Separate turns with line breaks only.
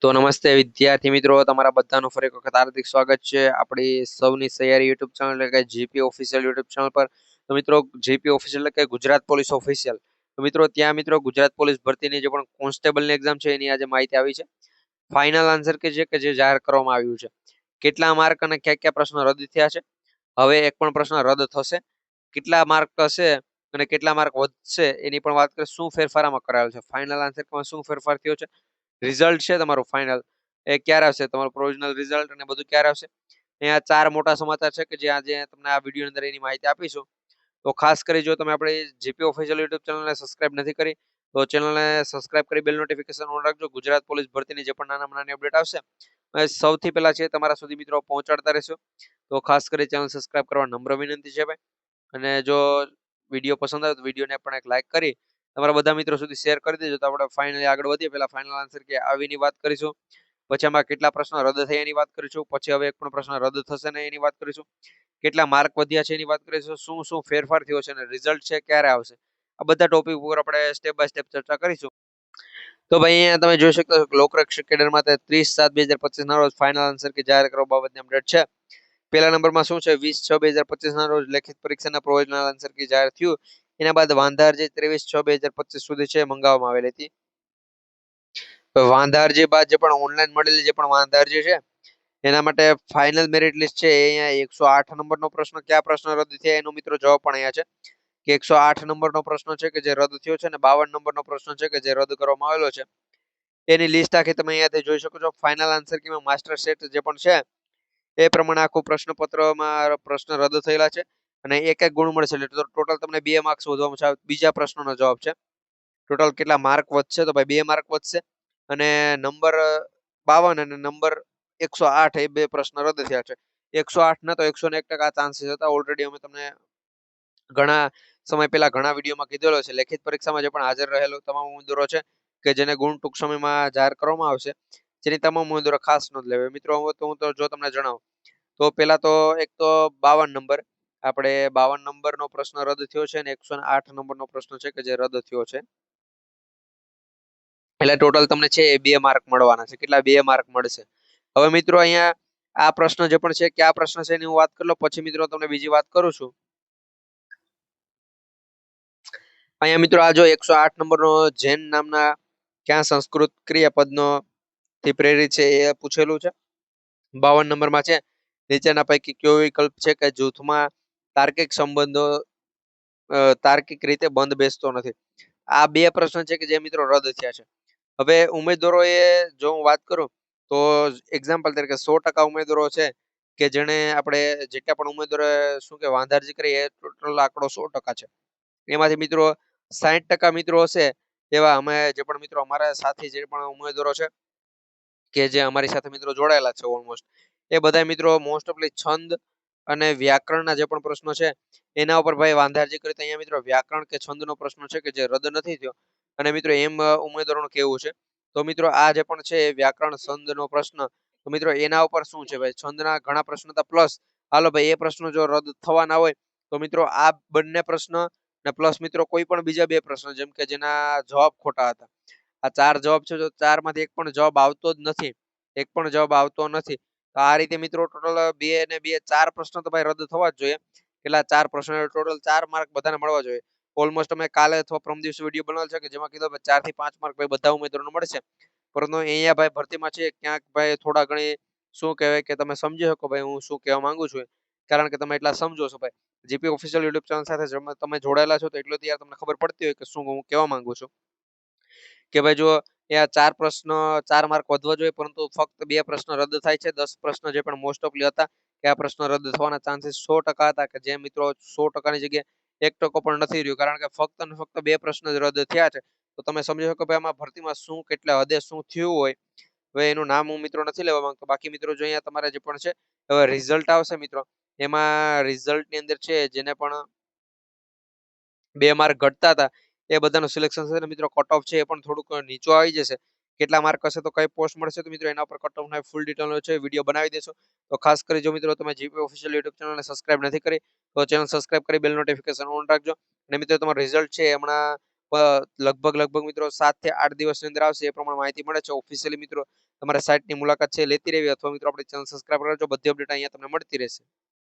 તો નમસ્તે વિદ્યાર્થી મિત્રો, તમારા બધાનું ફરી એક વખત હાર્દિક સ્વાગત છે આપણી સૌની સૈયારી યુટ્યુબ ચેનલ એટલે કે જીપી ઓફિશિયલ યુટ્યુબ ચેનલ પર. તો મિત્રો, જીપી ઓફિશિયલ એટલે કે ગુજરાત પોલીસ ઓફિશિયલ. તો મિત્રો, ત્યાં મિત્રો ગુજરાત પોલીસ ભરતીની જે પણ કોન્સ્ટેબલની એક્ઝામ છે એની આજે માહિતી આવી છે. ફાઇનલ આન્સર કે જે જાહેર કરવામાં આવ્યું છે. કેટલા માર્ક અને કયા કયા પ્રશ્નો રદ થયા છે, હવે એક પણ પ્રશ્ન રદ થશે, કેટલા માર્ક હશે અને કેટલા માર્ક વધશે એની પણ વાત કરીએ. શું ફેરફાર આમાં કરાયો છે, ફાઇનલ આન્સરમાં શું ફેરફાર થયો છે, રિઝલ્ટ છે તમારું ફાઇનલ એ ક્યારે આવશે, તમારું પ્રોવિઝનલ રિઝલ્ટ અને બધું ક્યારે આવશે. અહીંયા ચાર મોટા સમાચાર છે કે જે આજે તમને આ વિડીયો અંદર એની માહિતી આપીશું. તો ખાસ કરી જો તમે આપણી જીપી ઓફિશિયલ યુટ્યુબ ચેનલને સબસ્ક્રાઇબ નથી કરી તો ચેનલને સબસ્ક્રાઇબ કરી બેલ નોટિફિકેશન ઓન રાખજો. ગુજરાત પોલીસ ભરતીની જે પણ નાનામાં નાની અપડેટ આવશે સૌથી પહેલા છે તમારા સુધી મિત્રો પહોંચાડતા રહેશો. તો ખાસ કરી ચેનલ સબસ્ક્રાઇબ કરવા નમ્ર વિનંતી છે ભાઈ. અને જો વિડીયો પસંદ આવે તો વિડીયોને પણ એક લાઈક કરી તમારા બધા મિત્રો સુધી શેર કરી દેજો. તો આપણે ફાઇનલી આગળ વધીએ. પહેલા ફાઇનલ આન્સર કે આવીની વાત કરીશું, પછી આમાં કેટલા પ્રશ્નો રદ થયા એની વાત કરીશું, પછી હવે એક પણ પ્રશ્ન રદ થશે ને એની વાત કરીશું, કેટલા માર્ક વધ્યા છે એની વાત કરીશું, શું શું ફેરફાર થયો છે અને રિઝલ્ટ છે ક્યારે આવશે. આ બધા ટોપિક ઉપર આપણે સ્ટેપ બાય સ્ટેપ ચર્ચા કરીશું. તો ભાઈ અહીંયા તમે જોઈ શકો છો લોકરક્ષક કેડરમાં 30/7/2025 ના રોજ ફાઇનલ આન્સર કે જાહેર કરવા બાબતની અપડેટ છે. પહેલા નંબરમાં શું છે, 20/6/2025 ના રોજ લેખિત પરીક્ષાના પ્રોવિઝનલ આન્સર કી જાહેર થયું. એના બાદ વાંધાર જે 23/6/2025 સુધી છે મંગાવવામાં આવેલી હતી. વાંધાર જે બાદ જે પણ ઓનલાઈન મળેલી જે પણ વાંધાર જે છે એના માટે ફાઇનલ મેરિટ લિસ્ટ છે. અહીંયા 108 નંબરનો પ્રશ્ન, કયા પ્રશ્ન રદ થયા એનો મિત્રો જવાબ પણ અહીંયા છે કે 108 નંબરનો પ્રશ્ન છે કે જે રદ થયો છે, અને 52 નંબરનો પ્રશ્ન છે કે જે રદ કરવામાં આવેલો છે. એની લિસ્ટ આખી તમે અહીંયાથી જોઈ શકો છો. ફાઇનલ આન્સર કીમાં માસ્ટર સેટ જે પણ છે એ પ્રમાણે આખું પ્રશ્નપત્રમાં પ્રશ્ન રદ થયેલા છે અને એક એક ગુણ મળશે એટલે ટોટલ તમને 2 માર્ક્સ વધવામાં છે. બીજા પ્રશ્નનો જવાબ છે. ટોટલ કેટલા માર્ક વધશે, તો ભાઈ 2 માર્ક વધશે અને નંબર 52 અને નંબર 108 એ બે પ્રશ્ન રદ થયા છે. 108 ના તો 101% ચાન્સીસ હતા. ઓલરેડી અમે તમને ઘણા સમય પહેલા ઘણા વિડીયોમાં કીધેલો છે. લેખિત પરીક્ષામાં જે પણ હાજર રહેલો તમામ ઉમેદવારો છે કે જેને ગુણ ટૂંક સમયમાં જાહેર કરવામાં આવશે, જેની તમામ ઉમેદવારો ખાસ નોંધ લેવી. મિત્રો હું તો જો તમને જણાવું તો પહેલા તો એક તો 52 નંબર, આપણે 52 નંબરનો પ્રશ્ન રદ થયો છે અને 108 નંબરનો પ્રશ્ન છે કે જે રદ થયો છે. એટલે ટોટલ તમને છે એ 2 માર્ક મળવાના છે. કેટલા? 2 માર્ક મળશે. હવે મિત્રો અહીંયા આ પ્રશ્ન જે પણ છે કયા પ્રશ્ન છે એની હું વાત કરી લઉં, પછી મિત્રો તમને બીજી વાત કરું છું. અહીંયા મિત્રો આ જો 108 નંબરનો જૈન નામના ક્યાં સંસ્કૃત ક્રિયાપદનો થી પ્રેરિત છે એ પૂછેલું છે. 52 નંબરમાં છે નીચેના પૈકી કયો વિકલ્પ છે કે જૂથમાં તાર્કિક સંબંધો તાર્કિક રીતે બંધ બેસતો નથી. આ બે પ્રશ્ન છે કે જે મિત્રો રદ થયા છે. હવે ઉમેદવારોએ જો હું વાત કરું તો એક્ઝામ્પલ તરીકે 100% ઉમેદવારો છે કે જેણે આપણે જેટલા પણ ઉમેદવારો શું કે વાંધારજી કરી એ ટોટલ આંકડો 100% છે. એમાંથી મિત્રો 60% મિત્રો હશે એવા અમે જે પણ મિત્રો અમારા સાથી જે પણ ઉમેદવારો છે કે જે અમારી સાથે મિત્રો જોડાયેલા છે ઓલમોસ્ટ, એ બધા મિત્રો મોસ્ટ ઓફલી છંદ અને વ્યાકરણના જે પણ પ્રશ્નો છે એના ઉપર ભાઈ વાંધારજી કરી. તો અહીંયા મિત્રો વ્યાકરણ કે છંદનો પ્રશ્ન છે કે જે રદ નથી થયો અને મિત્રો એમ ઉમેદવારોનું કેવું છે. તો મિત્રો આ જે પણ છે એ વ્યાકરણ છંદનો પ્રશ્ન, તો મિત્રો એના ઉપર શું છે ભાઈ, છંદના ઘણા પ્રશ્નો હતા પ્લસ હાલો ભાઈ એ પ્રશ્નો જો રદ થવાના હોય તો મિત્રો આ બંને પ્રશ્ન ને પ્લસ મિત્રો કોઈ પણ બીજા બે પ્રશ્ન જેમ કે જેના જવાબ ખોટા હતા. આ 4 જવાબ છે, તો 4 માંથી એક પણ જવાબ આવતો જ નથી, એક પણ જવાબ આવતો નથી. તો આ રીતે મિત્રો ટોટલ 2 અને 2 4 પ્રશ્ન તો ભાઈ રદ થવા જ જોઈએ. કેટલા? 4 પ્રશ્નો, ટોટલ 4 માર્ક બધાને મળવા જોઈએ. ઓલમોસ્ટ અમે કાલે અથવા પરમ દિવસે વિડીયો બનાવેલ છે કે જેમાં કીધું 4 થી 5 માર્ક ભાઈ બધા ઉમેદવારોને મળશે. પરંતુ અહીંયા ભાઈ ભરતીમાં છે ક્યાંક ભાઈ થોડા ઘણી શું કહેવાય કે તમે સમજી શકો ભાઈ હું શું કહેવા માંગુ છું, કારણ કે તમે એટલા સમજો છો ભાઈ. જીપી ઓફિશિયલ યુટ્યુબ ચેનલ સાથે તમે જોડાયેલા છો તો એટલું તો યાર તમને ખબર પડતી હોય કે શું હું કહેવા માંગુ છું. કે ભાઈ જો એ 4 પ્રશ્ન 4 માર્ક વધવા જોઈએ પરંતુ ફક્ત 2 પ્રશ્ન રદ થાય છે. 10 પ્રશ્ન જે પણ મોસ્ટ ઓફલી હતા કે આ પ્રશ્ન રદ થવાના ચાન્સીસ 100% હતા કે જે મિત્રો 100%ની જગ્યાએ 1% પણ નથી રહ્યું, કારણ કે ફક્ત ને ફક્ત 2 પ્રશ્ન જ રદ થયા છે. તો તમે સમજી શકો ભાઈ આમાં ભરતીમાં શું કેટલા હદે શું થયું હોય. હવે એનું નામ હું મિત્રો નથી લેવા માંગતો. બાકી મિત્રો જો અહીંયા તમારે જે પણ છે હવે રિઝલ્ટ આવશે મિત્રો, એમાં રિઝલ્ટની અંદર છે જેને પણ 2 માર્ક ઘટતા હતા એ બધાનું સિલેક્શન થશે. મિત્રો કટ ઓફ છે એ પણ થોડુંક નીચું આવી જશે. કેટલા માર્ક હશે તો કઈ પોસ્ટ મળશે તો મિત્રો એના ઉપર કટ ઓફના ફૂલ ડિટેલ છે વિડીયો બનાવી દેશું. તો ખાસ કરી જો મિત્રો તમે જીપી ઓફિશિયલ યુટ્યુબ ચેનલને સબસ્ક્રાઇબ નથી કરી તો ચેનલ સબસ્ક્રાઇબ કરી બેલ નોટિફિકેશન ઓન રાખજો. અને મિત્રો તમારું રિઝલ્ટ છે હમણાં લગભગ મિત્રો 7 થી 8 દિવસની અંદર આવશે એ પ્રમાણે માહિતી મળે છે. ઓફિશિયલી મિત્રો તમારે સાઇટની મુલાકાત છે લેતી રહેવી અથવા મિત્રો આપણી ચેનલ સબસ્ક્રાઇબ કરજો. બધી અપડેટ અહીંયા તમને મળતી રહેશે.